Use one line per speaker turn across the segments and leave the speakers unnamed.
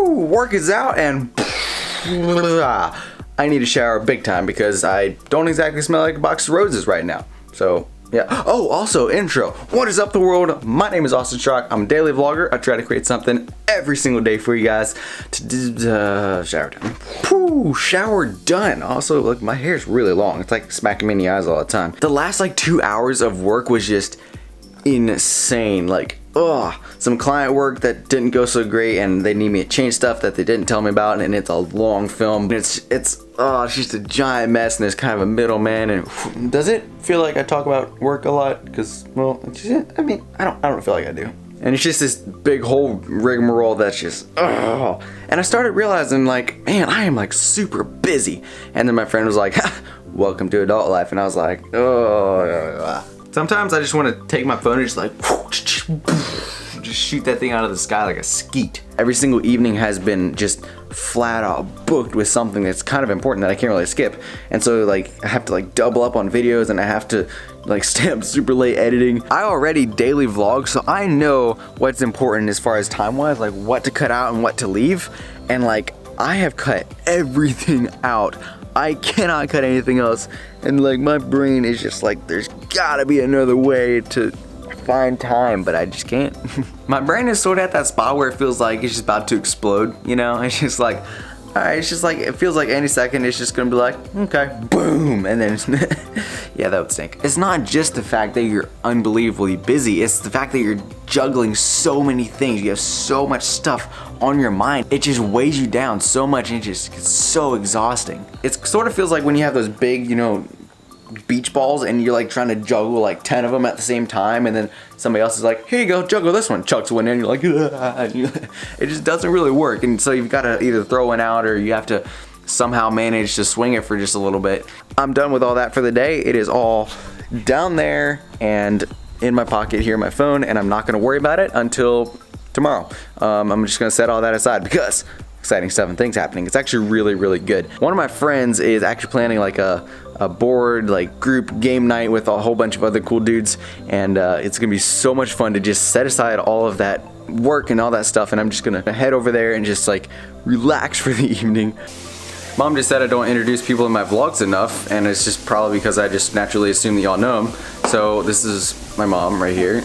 work is out and I need a shower big time because I don't exactly smell like a box of roses right now. So yeah. Oh, also intro. What is up, the world? My name is Austin Schrock. I'm a daily vlogger. I try to create something every single day for you guys. Shower time. Whew, shower done. Also, look, my hair is really long. It's like smacking me in the eyes all the time. The last like 2 hours of work was just insane. Like, some client work that didn't go so great, and they need me to change stuff that they didn't tell me about, and it's a long film. It's just a giant mess, and there's kind of a middleman. And does it feel like I talk about work a lot? Because, well, I mean, I don't feel like I do. And it's just this big whole rigmarole that's just, And I started realizing, like, man, I am like super busy. And then my friend was like, welcome to adult life. And I was like, Sometimes I just want to take my phone and just like, just shoot that thing out of the sky like a skeet. Every single evening has been just flat out booked with something that's kind of important that I can't really skip. And so like I have to like double up on videos, and I have to like stay up super late editing. I already daily vlog, so I know what's important as far as time wise, like what to cut out and what to leave. And like I have cut everything out. I cannot cut anything else. And like my brain is just like, there's gotta be another way to find time, but I just can't. My brain is sort of at that spot where it feels like it's just about to explode, you know? It's just like, alright, it's just like, it feels like any second it's just gonna be like, okay, boom, and then yeah, that would stink. It's not just the fact that you're unbelievably busy, it's the fact that you're juggling so many things. You have so much stuff on your mind. It just weighs you down so much, and it just gets so exhausting. It sort of feels like when you have those big, you know, beach balls, and you're like trying to juggle like 10 of them at the same time, and then somebody else is like, here you go, juggle this one, chucks one in, you're like, it just doesn't really work. And so you've got to either throw one out, or you have to somehow manage to swing it for just a little bit. I'm done with all that for the day. It is all down there and in my pocket here, my phone, and I'm not going to worry about it until tomorrow. I'm just going to set all that aside because exciting stuff and things happening. It's actually really, really good. One of my friends is actually planning like a board like group game night with a whole bunch of other cool dudes, and it's gonna be so much fun to just set aside all of that work and all that stuff, and I'm just gonna head over there and just like relax for the evening. Mom just said I don't introduce people in my vlogs enough, and it's just probably because I just naturally assume that y'all know them. So this is my mom right here.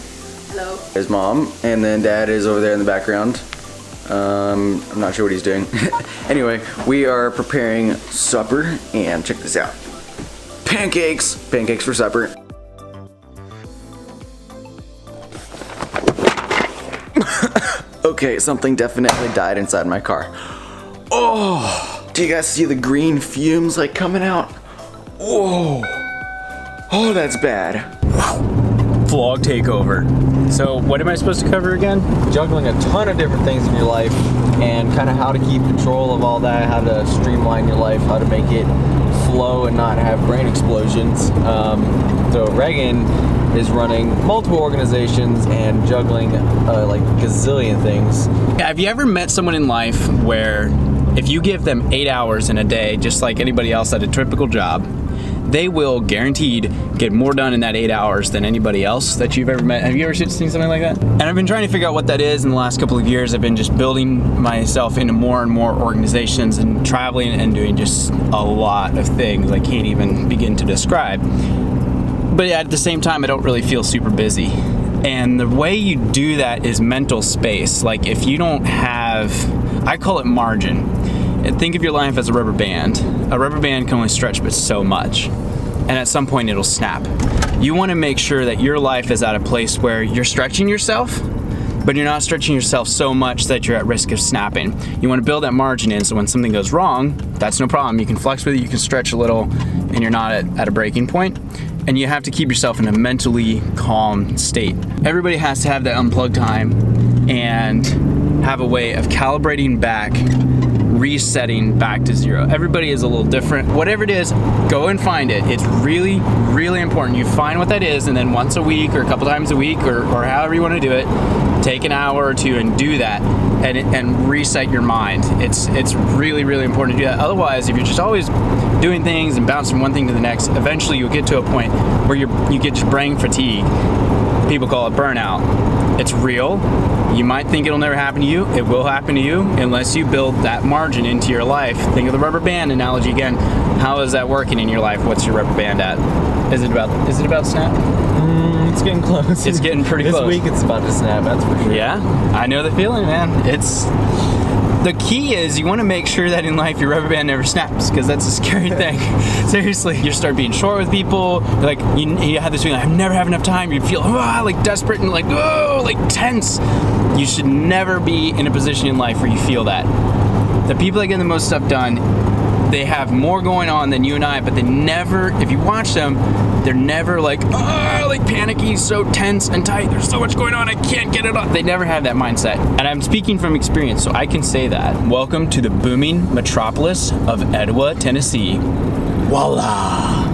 Hello.
There's Mom, and then Dad is over there in the background. I'm not sure what he's doing. Anyway, we are preparing supper, and check this out. Pancakes for supper. Okay, something definitely died inside my car. Oh, do you guys see the green fumes like coming out? Whoa. Oh, that's bad.
Vlog takeover. So what am I supposed to cover again?
Juggling a ton of different things in your life, and kind of how to keep control of all that, how to streamline your life, how to make it flow and not have brain explosions. So Reagan is running multiple organizations and juggling like gazillion things.
Have you ever met someone in life where if you give them 8 hours in a day, just like anybody else at a typical job, they will guaranteed get more done in that 8 hours than anybody else that you've ever met? Have you ever seen something like that? And I've been trying to figure out what that is in the last couple of years. I've been just building myself into more and more organizations and traveling and doing just a lot of things I can't even begin to describe. But at the same time, I don't really feel super busy. And the way you do that is mental space. Like if you don't have, I call it margin. And think of your life as a rubber band. A rubber band can only stretch but so much, and at some point it'll snap. You want to make sure that your life is at a place where you're stretching yourself, but you're not stretching yourself so much that you're at risk of snapping. You want to build that margin in, so when something goes wrong, that's no problem. You can flex with it, you can stretch a little, and you're not at a breaking point. And you have to keep yourself in a mentally calm state. Everybody has to have that unplugged time and have a way of calibrating back, resetting back to zero. Everybody is a little different. Whatever it is, go and find it. It's really, really important. You find what that is, and then once a week or a couple times a week or however you want to do it, take an hour or two and do that and reset your mind. It's really, really important to do that. Otherwise, if you're just always doing things and bouncing from one thing to the next, eventually you'll get to a point where you get just brain fatigue. People call it burnout. It's real. You might think it'll never happen to you. It will happen to you unless you build that margin into your life. Think of the rubber band analogy again. How is that working in your life? What's your rubber band at? Is it about snap?
It's getting close.
It's getting pretty
this
close.
This week it's about to snap, that's for sure.
Yeah, I know the feeling, man. The key is you want to make sure that in life your rubber band never snaps, because that's a scary thing. Seriously, you start being short with people. Like you have this feeling, I never have enough time. You feel like desperate and like tense. You should never be in a position in life where you feel that. The people that get the most stuff done, they have more going on than you and I, but they never, if you watch them, they're never like panicky, so tense and tight. There's so much going on, I can't get it up. They never have that mindset. And I'm speaking from experience, so I can say that. Welcome to the booming metropolis of Etowah, Tennessee. Voila.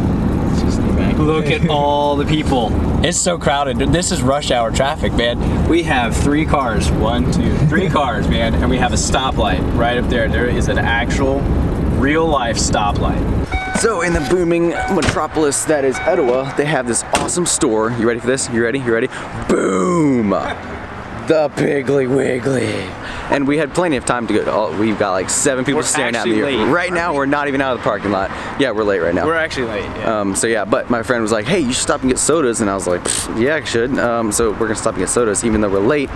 Look at all the people. It's so crowded. This is rush hour traffic, man. We have 3 cars. 1, 2, 3 cars, man. And we have a stoplight right up there. There is an actual real life stoplight.
So in the booming metropolis that is Etowah, they have this awesome store. You ready for this? You ready? Boom! The Piggly Wiggly. And we had plenty of time to go. We've got like 7 people staring at me. Right now, we're not even out of the parking lot. Yeah, we're late right now.
We're actually late, yeah.
So yeah, but my friend was like, hey, you should stop and get sodas. And I was like, yeah, I should. So we're gonna stop and get sodas, even though we're late.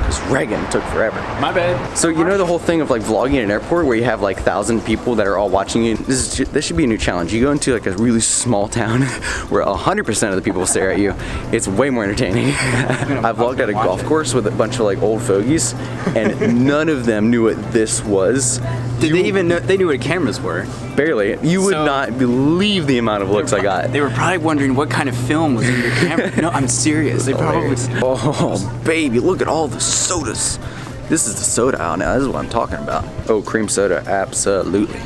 Because Reagan took forever.
My bad.
So you know the whole thing of like vlogging at an airport where you have like 1,000 people that are all watching you? This should be a new challenge. You go into like a really small town where 100% of the people will stare at you. It's way more entertaining. I vlogged at a golf course with a bunch of like old fogies, and none of them knew what this was.
Did they even know? They knew what cameras were.
Barely. You would not believe the amount of looks I got.
They were probably wondering what kind of film was in your camera. No, I'm serious. They probably.
Oh, baby, look at all the sodas. This is the soda aisle now. This is what I'm talking about. Oh, cream soda, absolutely.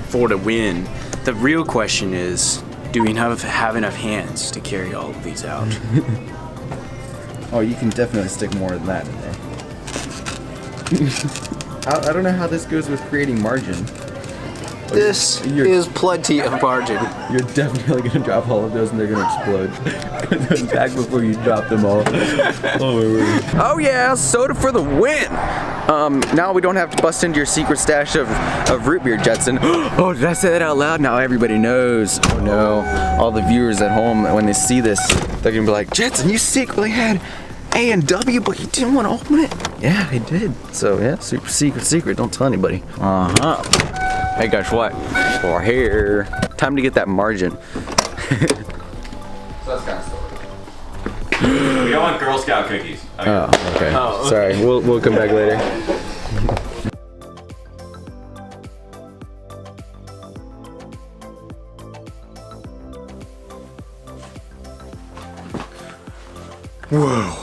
For the win. The real question is, do we have enough hands to carry all of these out?
Oh, you can definitely stick more than that in there. I don't know how this goes with creating margin.
This is plenty of margin.
You're definitely going to drop all of those and they're going to explode. Back before you drop them all. Oh yeah, soda for the win! Now we don't have to bust into your secret stash of root beer, Jetson. Oh, did I say that out loud? Now everybody knows. Oh no. All the viewers at home, when they see this, they're going to be like, Jetson, you secretly had A&W, but you didn't want to open it? Yeah, I did. So yeah, super secret. Don't tell anybody. Hey, guess what? We're here. Time to get that margin. So that's kind of story.
We don't want Girl Scout cookies.
Oh, okay. Sorry. We'll come back later. Whoa.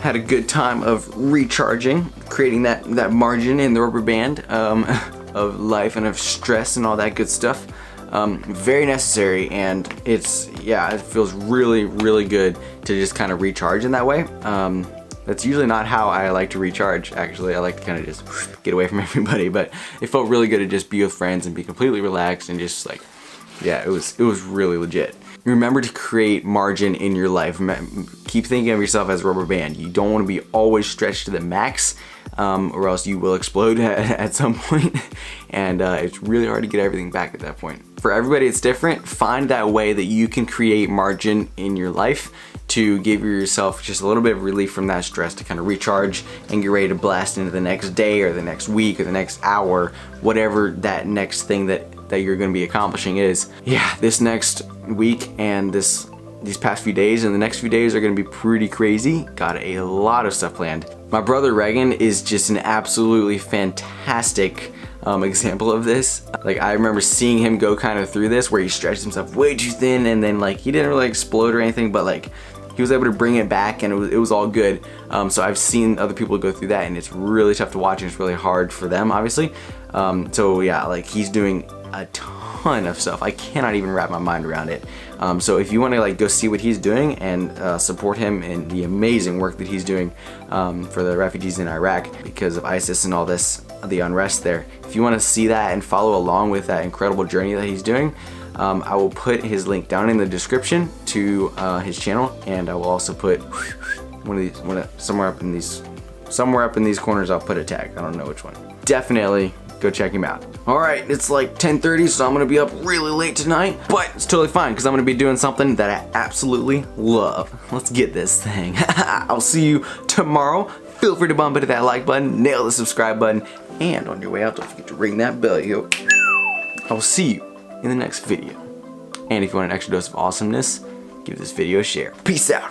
Had a good time of recharging, creating that margin in the rubber band of life and of stress and all that good stuff. Very necessary, and it feels really, really good to just kind of recharge in that way. That's usually not how I like to recharge, actually. I like to kind of just get away from everybody, but it felt really good to just be with friends and be completely relaxed and just like, yeah, it was really legit. Remember to create margin in your life. Keep thinking of yourself as a rubber band. You don't want to be always stretched to the max, or else you will explode at some point. And it's really hard to get everything back at that point. For everybody, it's different. Find that way that you can create margin in your life to give yourself just a little bit of relief from that stress, to kind of recharge and get ready to blast into the next day or the next week or the next hour, whatever that next thing that you're going to be accomplishing is. Yeah, this next week and these past few days and the next few days are going to be pretty crazy. Got a lot of stuff planned. My brother Reagan is just an absolutely fantastic example of this. Like, I remember seeing him go kind of through this where he stretched himself way too thin, and then like he didn't really explode or anything, but like he was able to bring it back, and it was all good. So I've seen other people go through that, and it's really tough to watch, and it's really hard for them, obviously. So yeah, like he's doing a ton of stuff. I cannot even wrap my mind around it. So if you want to like go see what he's doing and support him in the amazing work that he's doing for the refugees in Iraq because of ISIS and all this, the unrest there, if you want to see that and follow along with that incredible journey that he's doing, I will put his link down in the description to his channel, and I will also put somewhere up in these corners I'll put a tag. I don't know which one. Definitely go check him out. All right, it's like 10:30, so I'm gonna be up really late tonight, but it's totally fine because I'm gonna be doing something that I absolutely love. Let's get this thing. I'll see you tomorrow. Feel free to bump into that like button, nail the subscribe button, and on your way out, don't forget to ring that bell, yo. I will see you in the next video. And if you want an extra dose of awesomeness, give this video a share. Peace out.